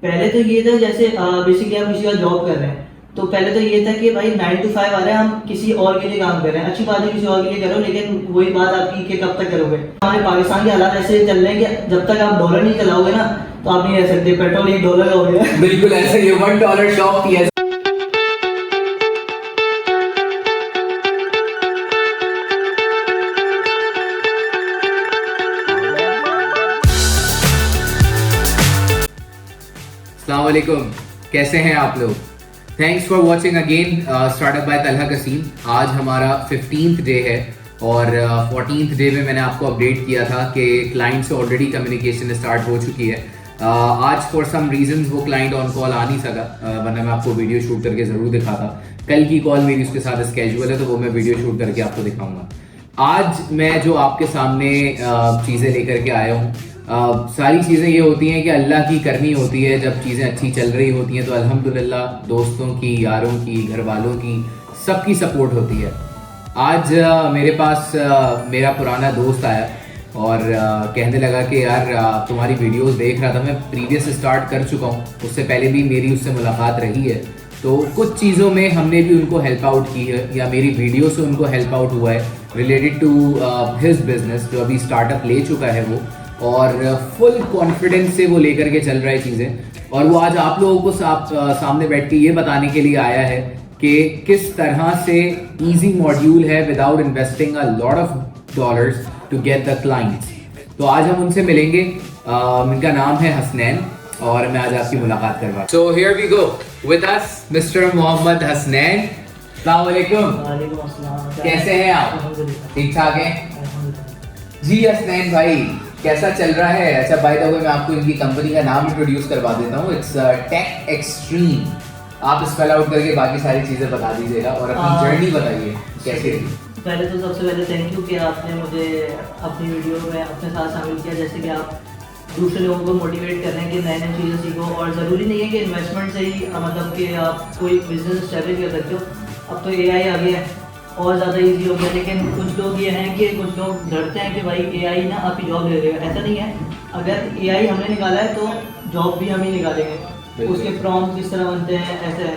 पहले तो ये था जैसे बेसिकली आप किसी का जॉब कर रहे हैं, तो पहले तो ये था कि भाई 9 to 5 आ रहा है, हम किसी और के लिए काम कर रहे हैं, अच्छी बात है किसी और के लिए करो, लेकिन वही बात आपकी कि कब तक करोगे। हमारे पाकिस्तान के हालात ऐसे चल रहे हैं कि जब तक आप डॉलर नहीं चलाओगे ना तो आप नहीं रह सकते। पेट्रोल $1 का हो गया। बिल्कुल ऐसा ही, $1 शॉप थी। अस्सलाम वालेकुम, कैसे हैं आप लोग? Thanks for watching again startup by Talha Qasim. आज हमारा 15th डे है और 14th डे में मैंने आपको अपडेट किया था कि क्लाइंट से ऑलरेडी कम्युनिकेशन स्टार्ट हो चुकी है। आज फॉर सम रीजंस वो क्लाइंट ऑन कॉल आ नहीं सका, वरना मैं आपको वीडियो शूट करके ज़रूर दिखाता। कल की कॉल मेरी उसके साथ स्केड्यूल है, तो वो मैं वीडियो शूट करके आपको दिखाऊंगा। आज मैं जो आपके सामने चीज़ें लेकर के आया हूँ, सारी चीज़ें ये होती हैं कि अल्लाह की करनी होती है। जब चीज़ें अच्छी चल रही होती हैं तो अल्हम्दुलिल्लाह दोस्तों की, यारों की, घर वालों की, सबकी सपोर्ट होती है। आज मेरे पास मेरा पुराना दोस्त आया और कहने लगा कि यार तुम्हारी वीडियोस देख रहा था, मैं प्रीवियस स्टार्ट कर चुका हूँ, उससे पहले भी मेरी उससे मुलाकात रही है, तो कुछ चीज़ों में हमने भी उनको हेल्प आउट की है या मेरी वीडियो से उनको हेल्प आउट हुआ है रिलेटेड टू हिज बिजनेस, जो अभी स्टार्टअप ले चुका है वो, और फुल कॉन्फिडेंस से वो लेकर के चल रहा है चीज़ें। और वो आज आप लोगों को सामने बैठ के ये बताने के लिए आया है कि किस तरह से इजी मॉड्यूल है without investing a lot of dollars to get the clients. तो आज हम उनसे मिलेंगे। इनका नाम है हसनैन और मैं आज आपकी मुलाकात करवा। So here we go with us mister Mohammad Hasnain. अस्सलाम वालेकुम। वालेकुम अस्सलाम। कैसे हैं आप? ठीक ठाक हैं जी हसनैन भाई, कैसा चल रहा है? अच्छा, बाय द वे मैं आपको इनकी कंपनी का नाम इंट्रोड्यूस करवा देता हूँ। It's tech extreme. आप स्पेल आउट करके बाकी सारी चीज़ें बता दीजिएगा और अपनी जर्नी बताइए कैसी रही। पहले तो सबसे पहले थैंक यू कि आपने मुझे अपनी वीडियो में अपने साथ शामिल किया। जैसे कि आप दूसरे लोगों को मोटिवेट कर रहे हैं कि नए नए चीज़ें सीखो, और ज़रूरी नहीं है कि इन्वेस्टमेंट से ही मतलब कि आप कोई बिजनेस स्टैब्लिश कर सकते हो। अब तो AI आ गया है और ज़्यादा इजी हो गया, लेकिन कुछ लोग ये हैं कि कुछ लोग डरते हैं कि भाई AI ना आपकी जॉब ले लेगा। ऐसा नहीं है, अगर AI हमने निकाला है तो जॉब भी हम ही निकालेंगे। उसके प्रॉम्प्ट किस तरह बनते हैं ऐसे है।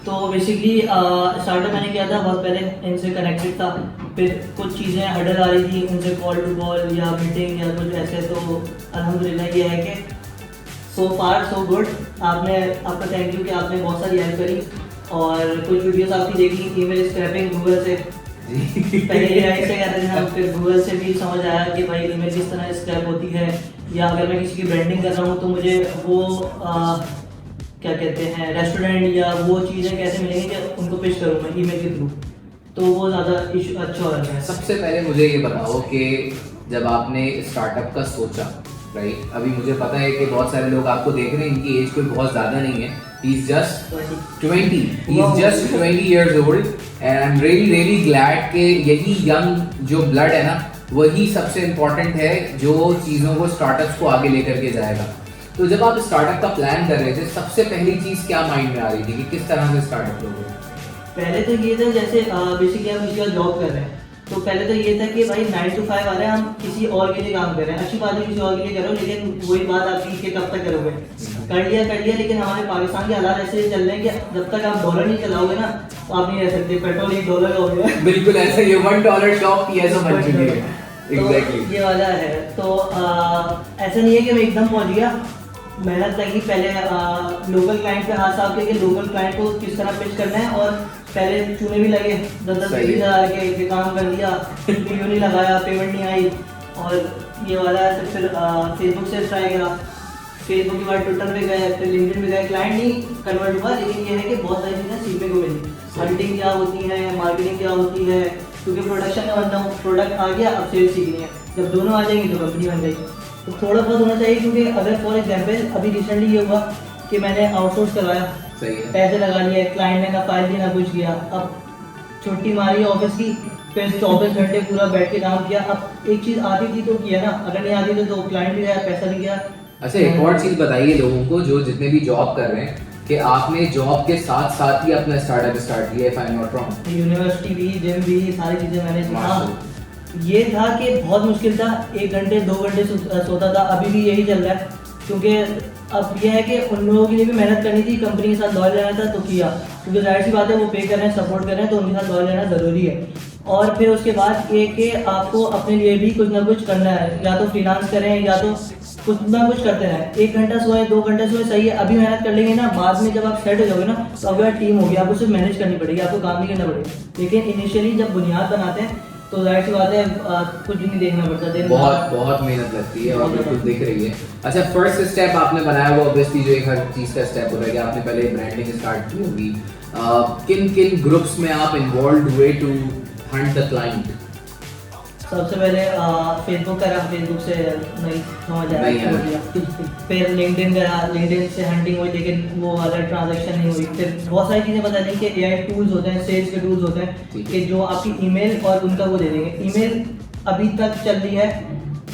तो बेसिकली स्टार्टअप मैंने किया था बहुत पहले, इनसे कनेक्टेड था, फिर कुछ चीज़ें हडल आ रही थी उनसे, कॉल टू कॉल या मीटिंग या कुछ ऐसे। तो अल्हम्दुलिल्लाह ये है कि सो फार सो गुड। आपका थैंक यू कि आपने बहुत सारी हेल्प करी और कुछ वीडियोस आपकी देखी, ईमेल स्क्रैपिंग गूगल से। पहले AI से कहते थे हम, फिर गूगल से भी समझ आया कि भाई ईमेल किस तरह स्क्रैप होती है, या अगर मैं किसी की ब्रांडिंग कर रहा हूँ तो मुझे वो क्या कहते हैं रेस्टोरेंट या वो चीज़ें कैसे मिलेंगी कि उनको पिच करूँ मैं ईमेल के थ्रू, तो वो ज़्यादा इशू अच्छा हो रहा है। सबसे पहले मुझे ये बताओ कि जब आपने स्टार्टअप का सोचा, राइट, अभी मुझे पता है कि बहुत सारे लोग आपको देख रहे हैं, इनकी एज कोई बहुत ज़्यादा नहीं है। He is just 20. He is just 20 years old and I'm really glad कि यही यंग जो ब्लड है ना, वही सबसे इम्पोर्टेंट है जो चीज़ों को, स्टार्टअप्स को आगे लेकर के जाएगा। तो जब आप स्टार्टअप का प्लान कर रहे थे, सबसे पहली चीज़ क्या माइंड में आ रही थी कि किस तरह से स्टार्टअप लोगे? पहले तो ये था जैसे बेसिकली आप किसी का जॉब कर रहे हैं, तो पहले तो ये था कि भाई 9 to 5 आ रहा है, हम किसी और के लिए काम कर रहे हैं, अच्छी बात है किसी और के लिए करो, लेकिन वही बात आपकी कि कब तक करोगे। कर लिया, लेकिन हमारे पाकिस्तान के हालात ऐसे चल रहे हैं कि जब तक आप डॉलर नहीं चलाओगे ना तो आप नहीं रह सकते। पेट्रोल $1 का हो गया। बिल्कुल ऐसा ही, $1 शॉप थी ऐसा बन चुकी है। Exactly. ये वाला है। तो ऐसा नहीं है कि मैं एकदम पहुंच गया, मेहनत लगी। पहले लोकल क्लाइंट पे हाथ साफ करके लोकल क्लाइंट को किस तरह पिच करना है, और पहले चूने भी लगे 10-10 हज़ार के काम कर दिया, वीडियो नहीं लगाया, पेमेंट नहीं आई, और ये वाला है। फिर फेसबुक से ट्राई करा, फेसबुक के बाद ट्विटर पे गए, फिर लिंक्डइन पे गए, क्लाइंट नहीं कन्वर्ट हुआ, लेकिन ये है कि बहुत सारी चीज़ें सीखने को मिली। हंटिंग क्या होती है, मार्केटिंग क्या होती है, क्योंकि प्रोडक्शन में बनता हूँ, प्रोडक्ट आ गया, अब सेल्स सीखनी है। जब दोनों आ जाएंगे तो कंपनी बन जाएगी। तो थोड़ा बहुत होना चाहिए, क्योंकि अगर फॉर एग्जांपल अभी रिसेंटली ये हुआ कि मैंने आउटसोर्स करवाया, पैसे लगा लिए, क्लाइंट ने ना फाइल दी ना कुछ किया, अब छुट्टी मारी ऑफिस की, फिर 24 घंटे पूरा बैठ के काम किया। अब एक चीज़ आती थी तो किया ना, अगर नहीं आती तो क्लाइंट भी गया, पैसा भी गया। अच्छा, एक और चीज़ बताइए लोगों को जो जितने भी जॉब कर रहे हैं कि आपने जॉब के साथ साथ ही अपना स्टार्टअप स्टार्ट किया, if I am not wrong. University भी, जिम भी, सारी चीज़ें मैंने सीखा। ये था कि बहुत मुश्किल था, 1 घंटे 2 घंटे सोता था, अभी भी यही चल रहा है क्योंकि अब ये है कि उन लोगों के लिए भी मेहनत करनी थी, कंपनी के साथ लॉयल रहना था तो किया, क्योंकि जाहिर सी बात है वो पे कर रहे हैं, सपोर्ट कर रहे हैं, तो उनके साथ लॉयल रहना ज़रूरी है। और फिर उसके बाद ये कि आपको अपने लिए भी कुछ ना कुछ करना है, या तो फ्रीलांस करें या तो कुछ ना कुछ करते रहें। 1 घंटा सोए 2 घंटे सोए सही है, अभी मेहनत कर लेंगे ना, बाद में जब आप सेट हो जाओगे ना तो आपके पास टीम होगी, आपको सिर्फ मैनेज करनी पड़ेगी, आपको काम नहीं करना पड़ेगा। लेकिन इनिशियली जब बुनियाद बनाते हैं तो जाहिर सी बात है कुछ भी नहीं देखना पड़ता, बहुत मेहनत लगती है और बिल्कुल दिख रही है। अच्छा, फर्स्ट स्टेप आपने बनाया वो ऑब्वियसली जो एक हर चीज़ का स्टेप होता है कि आपने पहले ब्रांडिंग स्टार्ट की होगी। किन किन ग्रुप्स में आप इन्वॉल्व हुए टू हंट द क्लाइंट? सबसे पहले फेसबुक करा, फेसबुक से नहीं समझ आया, फिर लिंक्डइन करा, लिंक्डइन से हंटिंग हुई लेकिन वो वाला ट्रांजैक्शन नहीं हुई। फिर बहुत सारी चीज़ें पता नहीं कि एआई टूल्स होते हैं, सेल्स के टूल्स होते हैं कि जो आपकी ईमेल और उनका वो दे देंगे। ईमेल अभी तक चल रही है,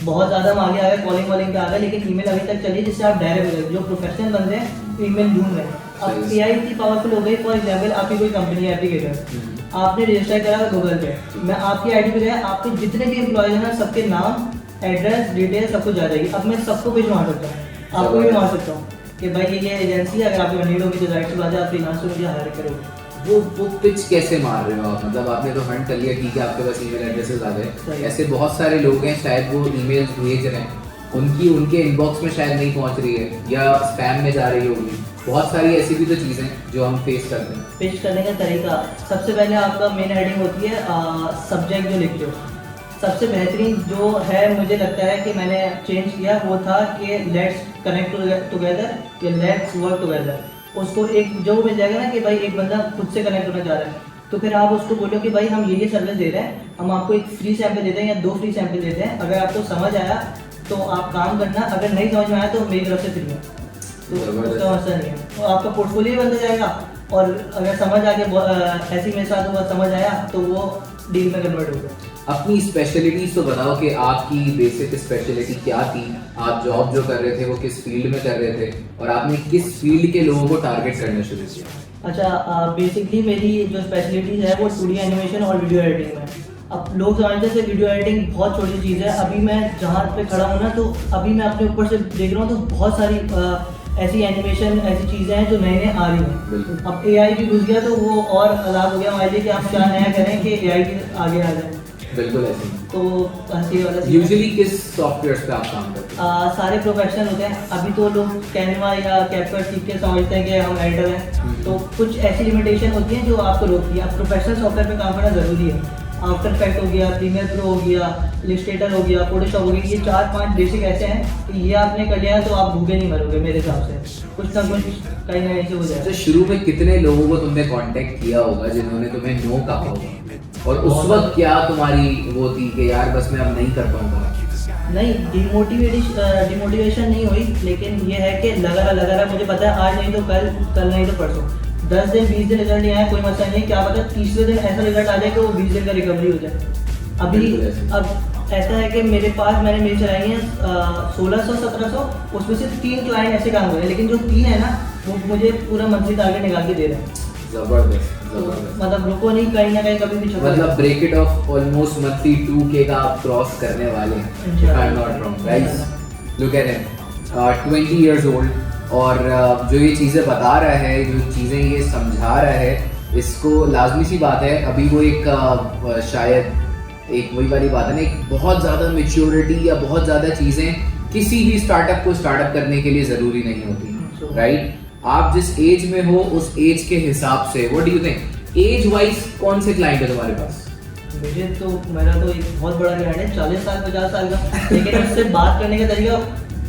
बहुत ज़्यादा हम आगे आ गए, कॉलिंग वॉलिंग पे आ गए, लेकिन ईमेल अभी तक चल रही है जिससे आप डायरेक्ट जो प्रोफेशनल बंदे हैं ईमेल ढूंढ रहे हैं। अब एआई इतनी पावरफुल हो गई, फॉर एग्जाम्पल आपकी कोई कंपनी है, एप्लीकेटर आपने रजिस्टर करा गूगल पे, मैं आपकी आईडी पे गया, आपके जितने भी एम्प्लॉयज हैं ना सबके नाम, एड्रेस, डिटेल सब कुछ आ जाएगी। अब मैं सबको भिजवा सकता हूँ, आपको भी भिजवा सकता हूँ कि भाई ये एजेंसी है, अगर आपकी नीड होगी तो जाहिर सी बात है आप फ्रीलांसर मुझे हायर करोगे। वो पिच कैसे मार रहे हो आप? मतलब आपने तो हंट कर लिया, ठीक है, आपके पास ईमेल एड्रेसेस आ गए, ऐसे बहुत सारे लोग हैं शायद वो ईमेल्स भेज रहे हैं, उनके इनबॉक्स में शायद नहीं पहुंच रही है या स्पैम में जा रही होगी, बहुत सारी ऐसी भी तो चीज़ें जो हम फेस करते हैं। पिच करने का तरीका, सबसे पहले आपका मेन हेडिंग होती है सब्जेक्ट जो लिखते हो। सबसे बेहतरीन जो है मुझे लगता है कि मैंने चेंज किया वो था कि लेट्स कनेक्ट टुगेदर या लेट्स वर्क टुगेदर। उसको एक जो मिल जाएगा ना कि भाई एक बंदा खुद से कनेक्ट होना चाह रहा है तो फिर आप उसको बोलो कि भाई हम ये सर्विस दे रहे हैं, हम आपको एक फ्री सैंपल देते हैं या 2 फ्री सैंपल देते हैं, अगर आपको समझ आया तो आप काम करना, अगर नहीं समझ में आया तो मेरी तरफ से फ्री है, तो उसका मसला नहीं है, तो आपका पोर्टफोलियो बनता जाएगा। और अगर समझ आ गया ऐसे ही मेरे साथ हुआ, समझ आया तो वो डील में कन्वर्ट हो गया। अपनी स्पेशलिटीज तो बताओ कि आपकी बेसिक स्पेशलिटी क्या थी, आप जॉब जो कर रहे थे वो किस फील्ड में कर रहे थे और आपने किस फील्ड के लोगों को टारगेट करना शुरू किया? अच्छा, बेसिकली मेरी जो स्पेशलिटीज़ है वो 2D एनिमेशन और वीडियो एडिटिंग में। अब लोग समझते थे वीडियो एडिटिंग बहुत छोटी चीज़ है, अभी मैं जहाँ पे खड़ा हूँ ना तो अभी मैं अपने ऊपर से देख रहा हूँ तो बहुत सारी ऐसी एनिमेशन ऐसी चीज़ें हैं जो नए नए आ रही हैं। अब एआई भी घुस गया तो वो और आज़ाद हो गया हमारे लिए कि आप क्या नया करें कि एआई भी आगे आ जाए। बिल्कुल ऐसे। तो हंसी वाला यूजुअली किस सॉफ्टवेयर पे आप काम करते हैं? सारे प्रोफेशनल होते हैं। अभी तो लोग कैनवा या कैपकट सीख के समझते हैं कि हम एडिटर हैं, तो कुछ ऐसी लिमिटेशन होती हैं जो आपको रोकती है। अब प्रोफेशनल सॉफ्टवेयर पे काम करना ज़रूरी है। आफ्टर इफेक्ट हो गया, प्रीमियर प्रो हो गया, इलस्ट्रेटर हो गया, फोटोशॉप हो गया, ये 4-5 बेसिक ऐसे हैं कि ये आपने कर लिया तो आप भूखे नहीं मरोगे मेरे हिसाब से, कुछ ना कुछ कहीं ना कहीं से हो जाए। तो शुरू में कितने लोगों को तुमने कांटेक्ट किया होगा जिन्होंने तुम्हें नो कहा होगा और उस वक्त क्या तुम्हारी वो थी कि यार बस मैं अब नहीं कर पाऊंगा? नहीं, डिमोटिवेशन नहीं हुई, लेकिन ये है कि लगा रहा मुझे पता है आज नहीं तो कल नहीं तो परसों, 10 दिन 20 दिन रिजल्ट नहीं आया कोई मसला नहीं, क्या पता तीसरे दिन ऐसा रिजल्ट आ जाए कि वो 20 दिन का रिकवरी हो जाए। अभी अब ऐसा है कि मेरे पास मैंने मेल चलाई हैं 1600-1700, उसमें से 3 क्लाइंट ऐसे काम कर रहे हैं, लेकिन जो 3 है ना वो मुझे पूरा मंथली टारगेट निकाल के दे रहे हैं। जबरदस्त। मतलब रुको नहीं, कहीं ना कहीं कभी भी छपा, मतलब break it off almost monthly 2K का आप क्रॉस करने वाले हैं। If I'm not wrong, guys, look at him, 20 years old, और जो ये चीज़ें बता रहा है, जो चीज़ें ये समझा रहा है, इसको लाजमी सी बात है अभी वो एक शायद एक वही वाली बात है ना, एक बहुत ज़्यादा मेच्योरिटी या बहुत ज़्यादा चीज़ें किसी भी स्टार्टअप को स्टार्टअप करने के लिए ज़रूरी नहीं होती, राइट? आप जिस एज में हो उस एज के हिसाब से, what do you think, age wise कौन से क्लाइंट है तुम्हारे पास? मुझे तो मेरा तो एक बहुत बड़ा क्लाइंट है 40 साल 50 साल का, लेकिन उससे बात करने का तरीका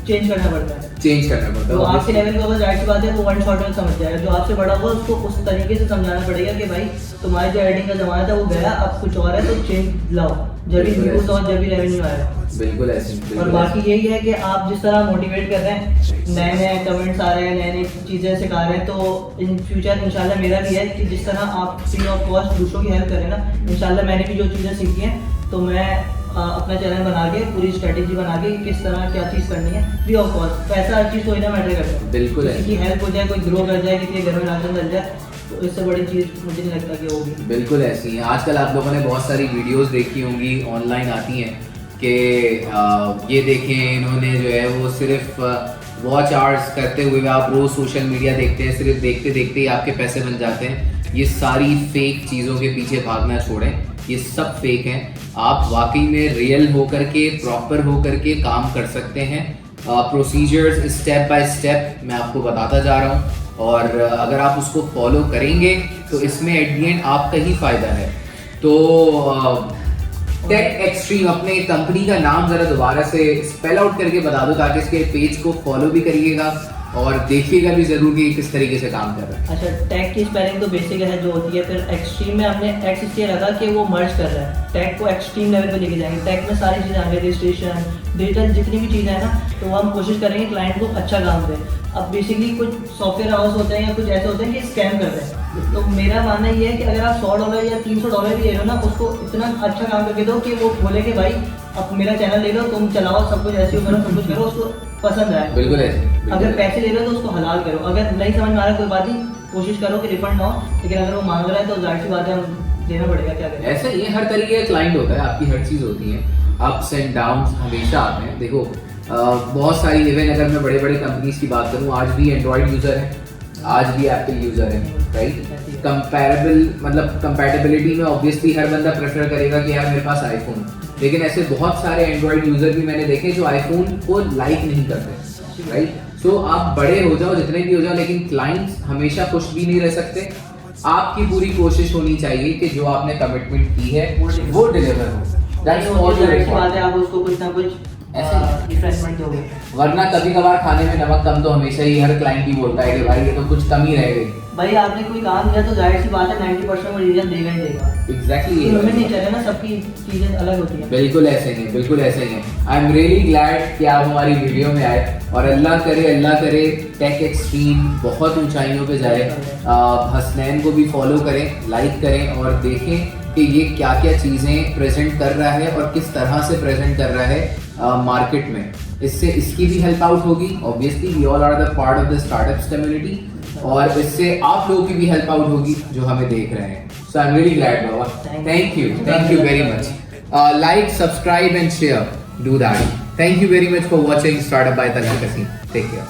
चेंज करना पड़ता है। तो आपके लेवल का बस राइट सी बात है वो 1 शॉट में समझ जाएगा, जो आपसे बड़ा होगा उसको उस तरीके से समझाना पड़ेगा कि भाई तुम्हारे जो एडिटिंग का जमाना था वो गया, अब कुछ और है तो चेंज लाओ, जब भी व्यूज और जब भी रेवेन्यू आएगा। बिल्कुल ऐसे। और बाकी यही है कि आप जिस तरह मोटिवेट कर रहे हैं, नए नए कमेंट्स आ रहे हैं, नई नई चीज़ें सिखा रहे हैं, तो इन फ्यूचर इंशाल्लाह मेरा भी है कि जिस तरह आप फ्री ऑफ कॉस्ट दूसरों की हेल्प करें ना, इंशाल्लाह मैंने भी जो चीज़ें सीखी हैं तो मैं अपना चैनल बना के पूरी स्ट्रेटेजी बना के किस तरह क्या चीज़ करनी है फ्री ऑफ कॉस्ट। पैसा हर चीज़ कोई ना मैटर करता है, बिल्कुल किसी की हेल्प हो जाए, कोई ग्रो कर जाए, किसी के घर में राशन मिल जाए, तो इससे बड़ी चीज़ मुझे नहीं लगता कि होगी। बिल्कुल ऐसी है। आजकल आप लोगों ने बहुत सारी वीडियोस देखी होंगी, ऑनलाइन आती हैं कि ये देखें इन्होंने जो है वो सिर्फ वॉच आवर्स करते हुए आप रोज सोशल मीडिया देखते हैं, सिर्फ देखते देखते ही आपके पैसे बन जाते हैं। ये सारी फेक चीज़ों के पीछे भागना छोड़ें, ये सब फेक हैं। आप वाकई में रियल होकर के, प्रॉपर होकर के काम कर सकते हैं। प्रोसीजर्स स्टेप बाय स्टेप मैं आपको बताता जा रहा हूँ, और अगर आप उसको फॉलो करेंगे तो इसमें एट द एंड आपका ही फायदा है। तो टेक एक्सट्रीम, अपने कंपनी का नाम जरा दोबारा से स्पेल आउट करके बता दो, ताकि इसके पेज को फॉलो भी करिएगा और देखिएगा भी जरूर कि किस तरीके से काम कर रहा है। अच्छा, टेक की स्पेलिंग तो बेसिक है जो होती है, फिर एक्सट्रीम में हमने एक्स इसलिए रखा कि वो मर्ज कर रहा है, टेक को एक्सट्रीम लेवल पे लेके जाएंगे। टेक में सारी चीज़ें आगे, रजिस्ट्रेशन, डिजिटल जितनी भी चीज़ें हैं ना, तो वो हम कोशिश करेंगे क्लाइंट को अच्छा काम दें। अब बेसिकली कुछ सॉफ्टवेयर हाउस होते हैं या कुछ ऐसे होते हैं कि स्कैम करते हैं, तो मेरा मानना ये है कि अगर आप $100 या $300 भी ले लो ना, उसको इतना अच्छा काम करके दो कि वो बोले कि भाई अब मेरा चैनल ले लो, तुम चलाओ, सब कुछ ऐसे करो, सब कुछ करो, उसको पसंद आए। बिल्कुल ऐसे। अगर पैसे ले रहे हो तो उसको हलाल करो, अगर नहीं समझ में आ रहा कोई बात नहीं, कोशिश करो कि रिफंड ना हो, लेकिन अगर वो मांग रहा है तो जाहिर सी बात है हम देना पड़ेगा, क्या करें। ऐसा ये हर तरीके का क्लाइंट होता है, आपकी हर चीज़ होती है, अप्स एंड डाउन्स हमेशा आते हैं। देखो बहुत सारी, इवन अगर मैं बड़े बड़े कंपनीज की बात करूँ, आज भी एंड्रॉयड यूज़र है, आज भी एप्पल यूज़र है, राइट। कंपैरेबल मतलब कंपैटिबिलिटी में ऑब्वियसली हर बंदा प्रेफर करेगा कि यार मेरे पास आईफोन, लेकिन ऐसे बहुत सारे एंड्रॉयड यूज़र भी मैंने देखे जो आईफोन को लाइक नहीं करते, राइट। सो आप बड़े हो जाओ, जितने भी हो जाओ, लेकिन क्लाइंट्स हमेशा खुश भी नहीं रह सकते। आपकी पूरी कोशिश होनी चाहिए कि जो आपने कमिटमेंट की है वो डिलीवर हो। दैट्स ऑल योर बात है, आप उसको कुछ ना कुछ रिफ्रेशमेंट दोगे, वरना कभी कभार खाने में नमक कम तो हमेशा ही हर क्लाइंट ही बोलता है कि भाई ये तो कुछ कमी रह गई। भाई आपने कोई काम किया तो जाहिर सी बात है 90% वो रीजन देगा ही देगा। एग्जैक्टली, ह्यूमन नेचर है ना, सबकी चीजें अलग होती हैं। बिल्कुल ऐसे ही, बिल्कुल ऐसे ही। आई एम रियली ग्लैड कि आप हमारी वीडियो में आए, और अल्लाह करे टेक एक्सट्रीम बहुत ऊंचाइयों पे जाए। हसनैन को भी फॉलो करें, लाइक करें और देखें कि ये क्या क्या चीज़ें प्रेजेंट कर रहा है और किस तरह से प्रेजेंट कर रहा है मार्केट में। इससे इसकी भी हेल्प आउट होगी, obviously we all are the part of the startups community, और इससे आप लोगों की भी हेल्प आउट होगी जो हमें देख रहे हैं। So I am really glad baba, thank you very much. Like, subscribe and share, do that. Thank you very much for watching Startup by Talha Kasim. Take care.